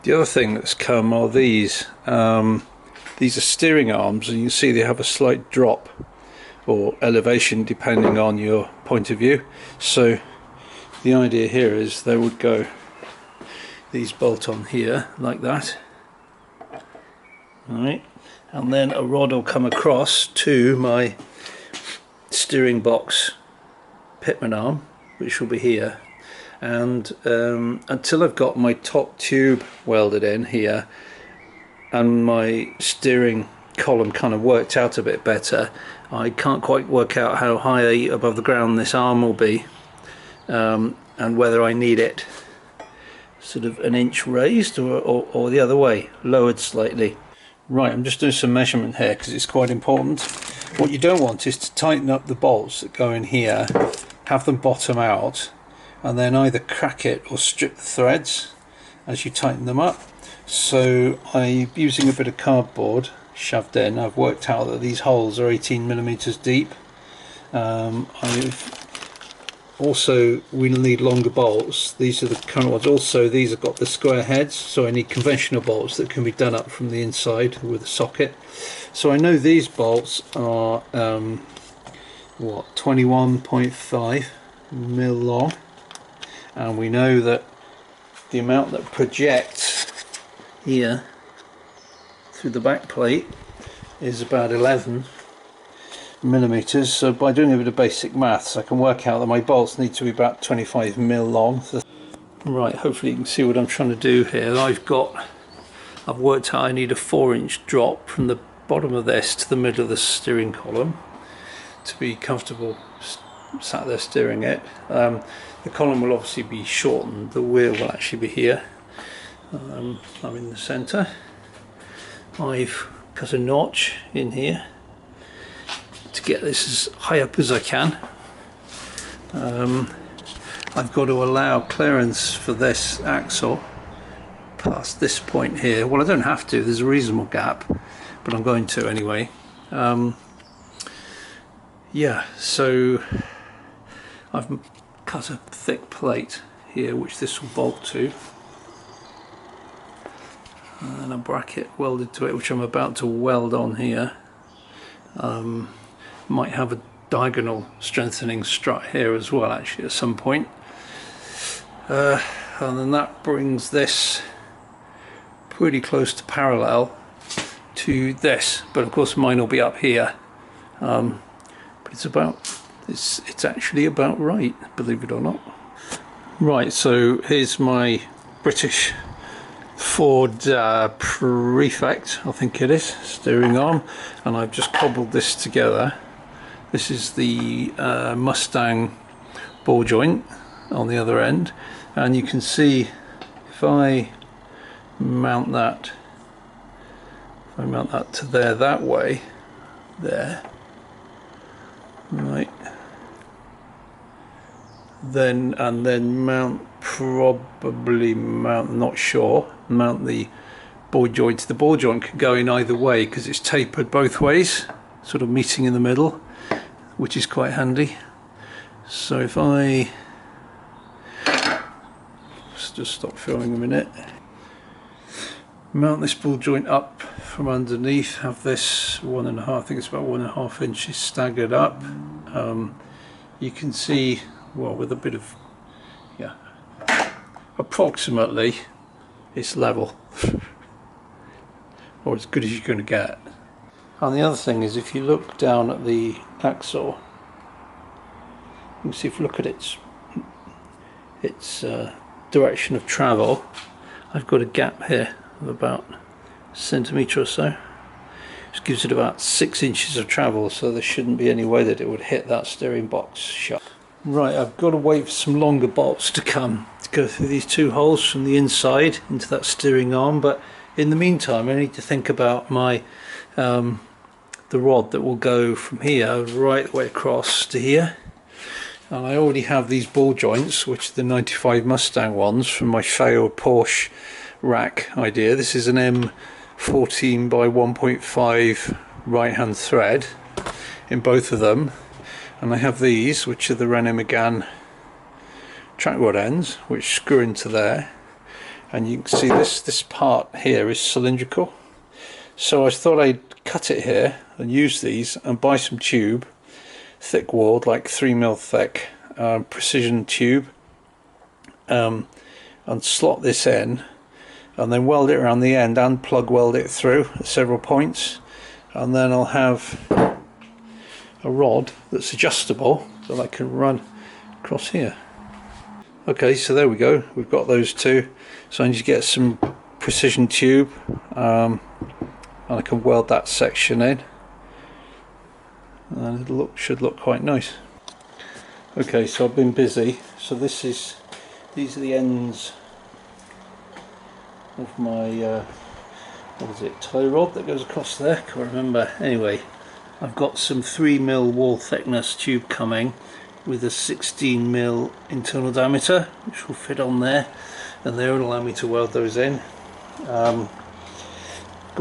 The other thing that's come are these. These are steering arms, and you can see they have a slight drop or elevation depending on your point of view. So the idea here is they would go, these bolt on here like that, right, and then a rod will come across to my steering box pitman arm, which will be here, and until I've got my top tube welded in here and my steering column kind of worked out a bit better, I can't quite work out how high above the ground this arm will be, and whether I need it sort of an inch raised or the other way, lowered slightly. Right, I'm just doing some measurement here because it's quite important. What you don't want is to tighten up the bolts that go in here, have them bottom out, and then either crack it or strip the threads as you tighten them up. So I'm using a bit of cardboard shoved in. I've worked out that these holes are 18mm deep. We'll need longer bolts. These are the current ones. Also, these have got the square heads, so I need conventional bolts that can be done up from the inside with a socket. So I know these bolts are 21.5 mil long, and we know that the amount that projects here through the back plate is about 11mm. So by doing a bit of basic maths I can work out that my bolts need to be about 25 mil long. Right, hopefully you can see what I'm trying to do here. I've worked out I need a 4-inch drop from the bottom of this to the middle of the steering column to be comfortable sat there steering it. The column will obviously be shortened, the wheel will actually be here. I'm in the centre. I've cut a notch in here to get this as high up as I can. I've got to allow clearance for this axle past this point here. Well, I don't have to, there's a reasonable gap, but I'm going to anyway. Yeah, so I've cut a thick plate here which this will bolt to, and a bracket welded to it which I'm about to weld on here. Might have a diagonal strengthening strut here as well actually at some point, and then that brings this pretty close to parallel to this, but of course mine will be up here, but it's actually about right, believe it or not. Right, so here's my British Ford Prefect, I think it is, steering arm, and I've just cobbled this together. This is the Mustang ball joint on the other end, and you can see if I mount that to there that way, there, right, then mount not sure, mount the ball joint. The ball joint can go in either way because it's tapered both ways, sort of meeting in the middle, which is quite handy. So if I just stop filming a minute, mount this ball joint up from underneath, have this 1.5, I think it's about 1.5 inches staggered up. You can see, well, with a bit of, yeah, approximately it's level or as good as you're going to get. And the other thing is, if you look down at the axle, you can see, if you look at its direction of travel, I've got a gap here of about a centimetre or so, which gives it about 6 inches of travel, so there shouldn't be any way that it would hit that steering box shut. Right, I've got to wait for some longer bolts to come to go through these two holes from the inside into that steering arm, but in the meantime I need to think about my the rod that will go from here right the way across to here. And I already have these ball joints, which are the 95 Mustang ones from my failed Porsche rack idea. This is an M14 by 1.5 right hand thread in both of them, and I have these which are the René Megane track rod ends which screw into there, and you can see this part here is cylindrical, so I thought I'd cut it here and use these and buy some tube, thick walled, like 3mm thick, precision tube, and slot this in and then weld it around the end and plug weld it through at several points, and then I'll have a rod that's adjustable that I can run across here. Okay, so there we go, we've got those two. So I need to get some precision tube, and I can weld that section in, and it should look quite nice. Okay, so I've been busy. So these are the ends of my what is it, tie rod that goes across there, can't remember. Anyway, I've got some 3mm wall thickness tube coming with a 16mm internal diameter, which will fit on there, and they will allow me to weld those in. Got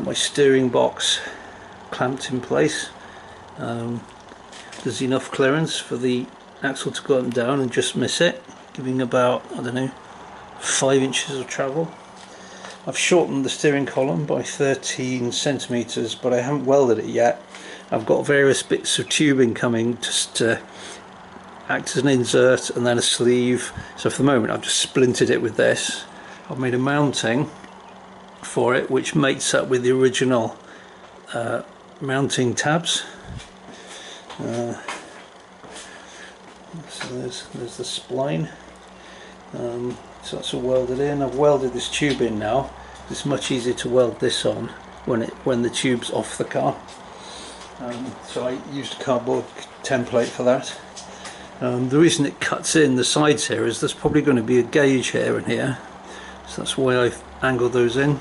my steering box clamped in place. There's enough clearance for the axle to go up and down and just miss it, giving about, I don't know, 5 inches of travel. I've shortened the steering column by 13 centimeters, but I haven't welded it yet. I've got various bits of tubing coming just to act as an insert and then a sleeve. So for the moment I've just splintered it with this. I've made a mounting for it which mates up with the original mounting tabs. So there's the spline. So that's all welded in. I've welded this tube in now. It's much easier to weld this on when the tube's off the car. So I used a cardboard template for that. The reason it cuts in the sides here is there's probably going to be a gauge here and here, so that's why I've angled those in.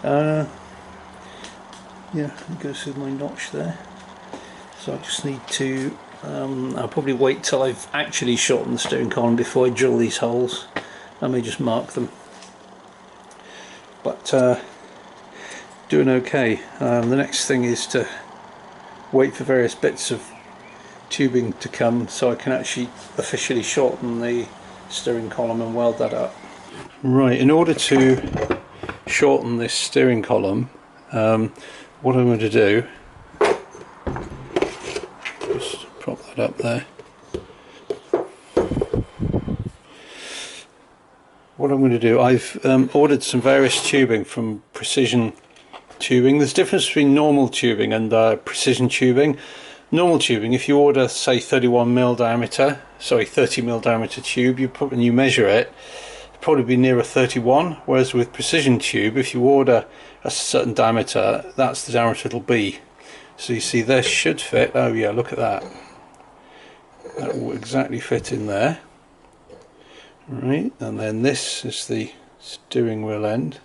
Yeah, it goes through my notch there. So I just need to, I'll probably wait till I've actually shortened the steering column before I drill these holes. I may just mark them. But doing okay. The next thing is to wait for various bits of tubing to come so I can actually officially shorten the steering column and weld that up. Right, in order to shorten this steering column, what I'm going to do, just prop that up there. What I'm going to do, I've ordered some various tubing from Precision Tubing. There's a difference between normal tubing and precision tubing. Normal tubing, if you order say 31mm diameter, sorry 30mm diameter tube, and you measure it, it'll probably be nearer 31, whereas with precision tube, if you order a certain diameter, that's the diameter it'll be. So you see this should fit, oh yeah, look at that. That will exactly fit in there. Right, and then this is the steering wheel end.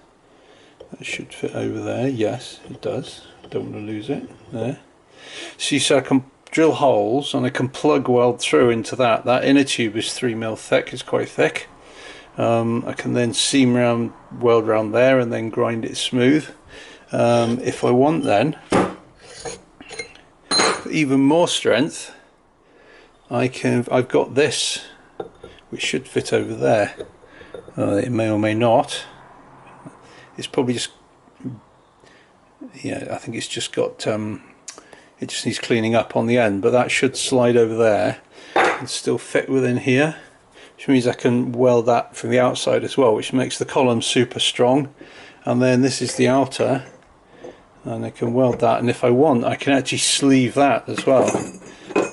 That should fit over there, yes it does, don't want to lose it, there. See, so I can drill holes and I can plug weld through into that. That inner tube is 3mm thick, it's quite thick. I can then seam round, weld round there and then grind it smooth. If I want then even more strength, I've got this which should fit over there. It may or may not. It's probably just, yeah, I think it's just got it just needs cleaning up on the end, but that should slide over there and still fit within here, which means I can weld that from the outside as well, which makes the column super strong. And then this is the outer, and I can weld that, and if I want I can actually sleeve that as well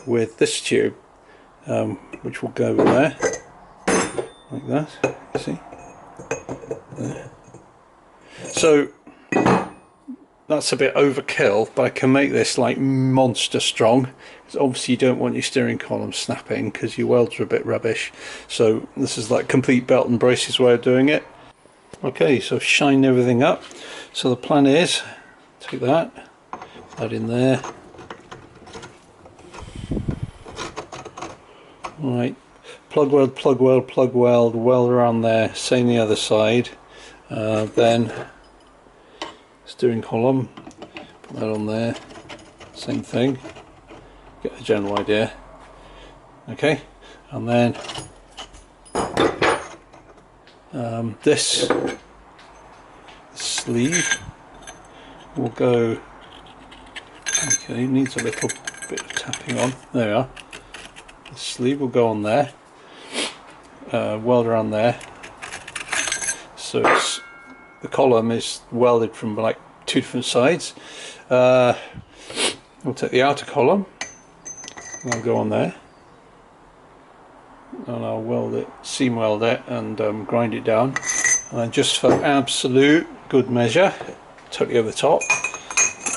with this tube, which will go over there like that, you see there. So that's a bit overkill, but I can make this like monster strong, because obviously you don't want your steering column snapping because your welds are a bit rubbish. So this is like complete belt and braces way of doing it. Okay, so I've shined everything up. So the plan is take that in there. Right, plug weld, plug weld, plug weld, weld around there, same the other side. Then steering column, put that on there, same thing, get the general idea. Okay, and then This sleeve will go, okay, it needs a little bit of tapping on, there we are. The sleeve will go on there, weld around there, so it's, the column is welded from like two different sides. We'll take the outer column and I'll go on there and I'll weld it, seam weld it and grind it down, and then just for absolute good measure, totally over the top,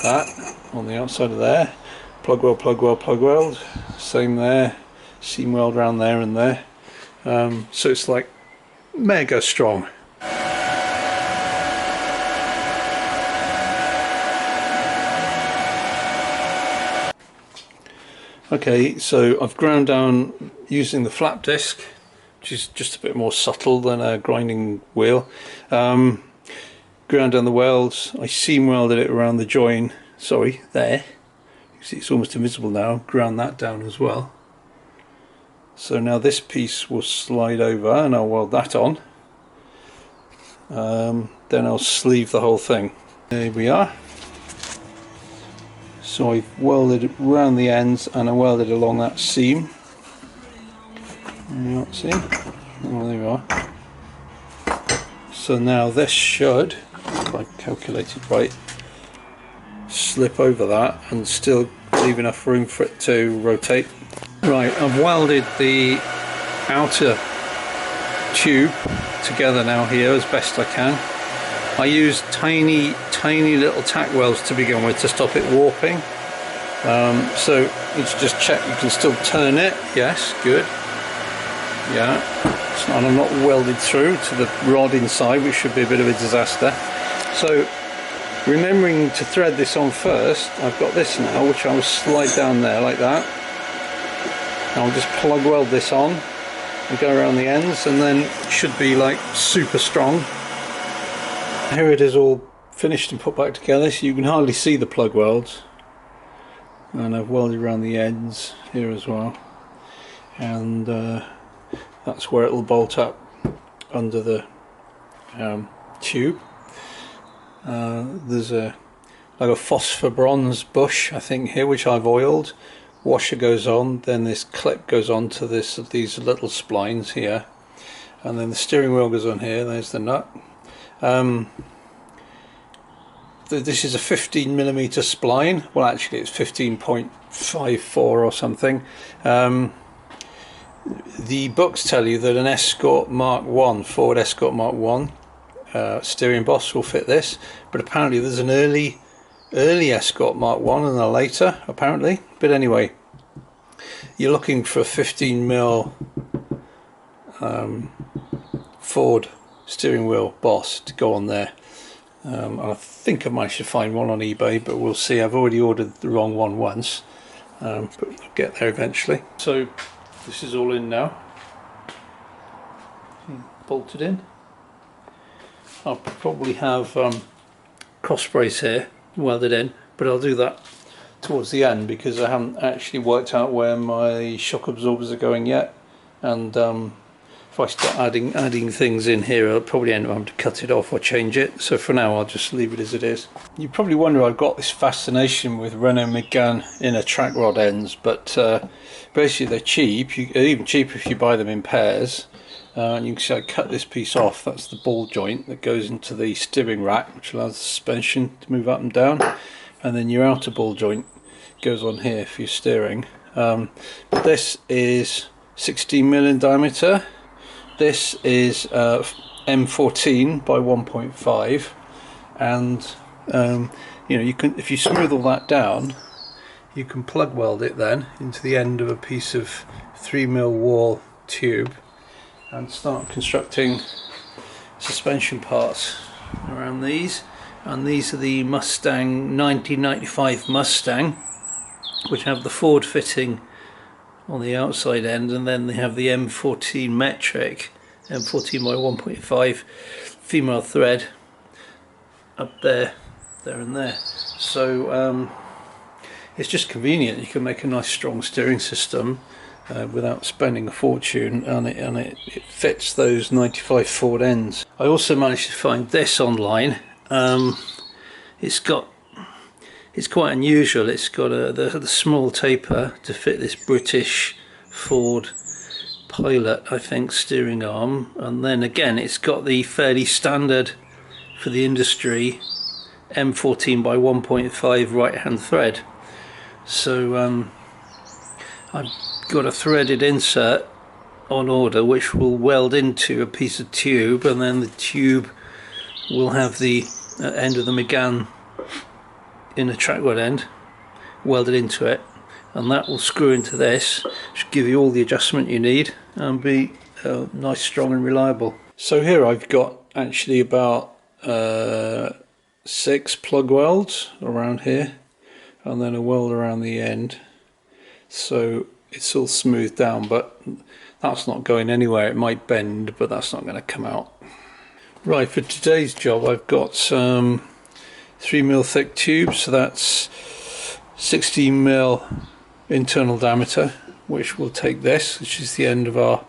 that on the outside of there, plug weld, plug weld, plug weld, same there, seam weld around there and there, so it's like mega strong. Okay, so I've ground down using the flap disc, which is just a bit more subtle than a grinding wheel. Ground down the welds, I seam welded it around the join, sorry, there. You see it's almost invisible now, ground that down as well. So now this piece will slide over and I'll weld that on. Then I'll sleeve the whole thing. There we are. So I've welded around the ends and I welded along that seam. You see? Oh, there we are. So now this should, if I calculate it right, slip over that and still leave enough room for it to rotate. Right, I've welded the outer tube together now here as best I can. I use tiny little tack welds to begin with to stop it warping. So let's just check you can still turn it. Yes, good. Yeah, and I'm not welded through to the rod inside, which should be a bit of a disaster. So remembering to thread this on first, I've got this now, which I will slide down there like that. I'll just plug weld this on and go around the ends, and then it should be like super strong. Here it is all finished and put back together, so you can hardly see the plug welds, and I've welded around the ends here as well, and that's where it will bolt up under the tube. There's a like a phosphor bronze bush I think here, which I've oiled. Washer goes on, then this clip goes on to these little splines here, and then the steering wheel goes on here. There's the nut. This is a 15mm spline. Well, actually it's 15.54 or something. The books tell you that an Escort Mark 1, Ford Escort Mark 1 steering boss will fit this, but apparently there's an early Escort Mark 1 and a later, apparently. But anyway, you're looking for a 15mm Ford steering wheel boss to go on there. I think I managed to find one on eBay, but we'll see. I've already ordered the wrong one once, but I'll get there eventually. So this is all in now, bolted in. I'll probably have cross brace here welded in, but I'll do that towards the end because I haven't actually worked out where my shock absorbers are going yet, and if I start adding things in here, I'll probably end up having to cut it off or change it. So for now I'll just leave it as it is. You probably wonder, I've got this fascination with Renault Megane inner track rod ends, but basically they're cheap. They're even cheaper if you buy them in pairs. And you can see I cut this piece off. That's the ball joint that goes into the steering rack, which allows the suspension to move up and down, and then your outer ball joint goes on here for your steering. This is 16mm in diameter. This is M14 by 1.5, and you know, you can, if you smooth all that down, you can plug weld it then into the end of a piece of 3mm wall tube and start constructing suspension parts around these. And these are the Mustang 1995 Mustang, which have the Ford fitting on the outside end, and then they have the M14 metric, M14 by 1.5 female thread up there, there and there. So it's just convenient. You can make a nice strong steering system without spending a fortune, and it fits those 95 forward ends. I also managed to find this online. It's quite unusual. It's got the small taper to fit this British Ford Pilot, I think, steering arm, and then again it's got the fairly standard for the industry M14 by 1.5 right hand thread. So I've got a threaded insert on order which will weld into a piece of tube, and then the tube will have the end of the McGann in a track rod end welded into it, and that will screw into this, should give you all the adjustment you need and be nice, strong and reliable. So here I've got actually about 6 plug welds around here, and then a weld around the end, so it's all smoothed down, but that's not going anywhere. It might bend, but that's not going to come out. Right, for today's job I've got some 3mm thick tubes, so that's 16mm internal diameter, which will take this, which is the end of our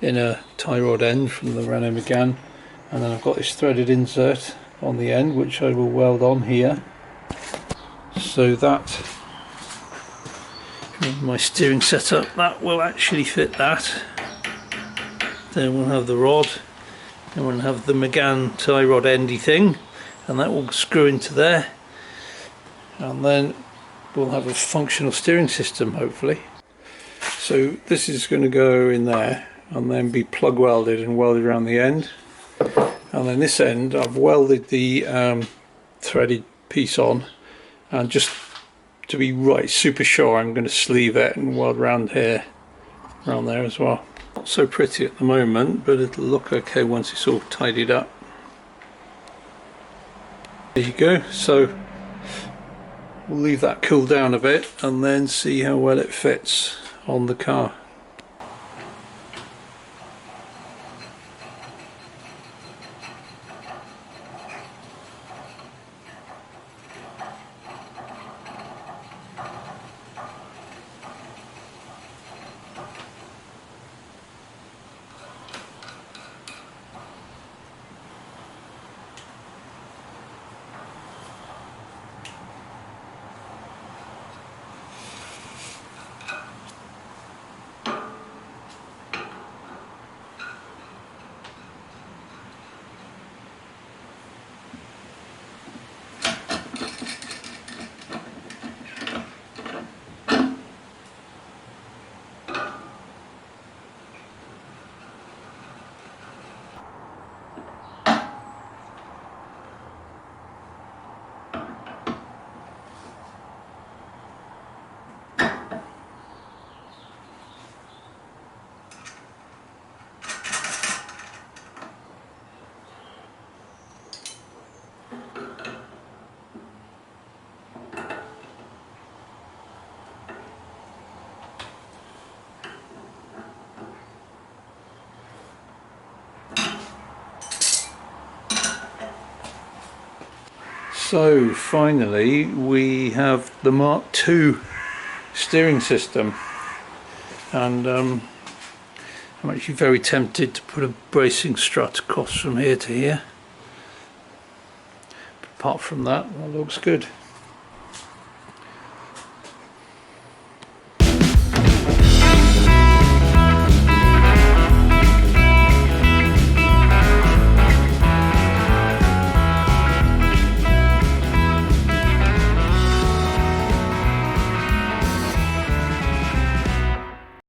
inner tie rod end from the Renault Megane, and then I've got this threaded insert on the end which I will weld on here, so that my steering setup, that will actually fit that. Then we'll have the rod, and we'll have the Megane tie rod endy thing, and that will screw into there, and then we'll have a functional steering system hopefully. So this is going to go in there and then be plug welded and welded around the end, and then this end I've welded the threaded piece on, and just to be right super sure I'm going to sleeve it and weld around here, around there as well. Not so pretty at the moment, but it'll look okay once it's all tidied up. There you go. So we'll leave that cool down a bit and then see how well it fits on the car. So finally we have the Mark II steering system, and I'm actually very tempted to put a bracing strut across from here to here. But apart from that, that looks good.